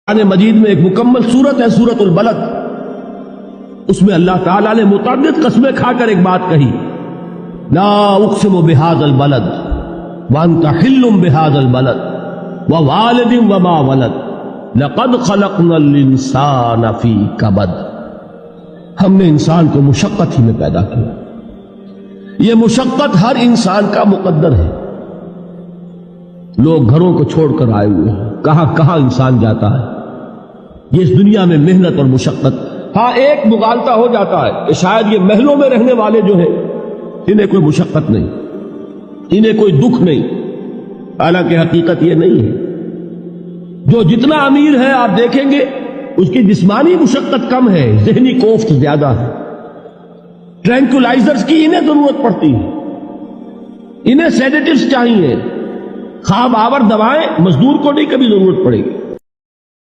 قرآن مجید میں ایک مکمل سورت ہے سورت البلد، اس میں اللہ تعالیٰ نے متعدد قسمیں کھا کر ایک بات کہی، لا اقسم بہذا البلد وانت حل بہذا البلد ووالد وما ولد لقد خلقنا الانسان فی کبد۔ ہم نے انسان کو مشقت ہی میں پیدا کیا، یہ مشقت ہر انسان کا مقدر ہے۔ لوگ گھروں کو چھوڑ کر آئے ہوئے ہیں، کہاں کہاں انسان جاتا ہے، یہ اس دنیا میں محنت اور مشقت۔ ہاں ایک مغالطہ ہو جاتا ہے کہ شاید یہ محلوں میں رہنے والے جو ہیں انہیں کوئی مشقت نہیں، انہیں کوئی دکھ نہیں، حالانکہ حقیقت یہ نہیں ہے۔ جو جتنا امیر ہے آپ دیکھیں گے اس کی جسمانی مشقت کم ہے، ذہنی کوفت زیادہ ہے۔ ٹرینکولائزرز کی انہیں ضرورت پڑتی ہے، انہیں سیڈیٹیوز چاہیے، خواب آور دوائیں مزدور کو نہیں کبھی ضرورت پڑے گی۔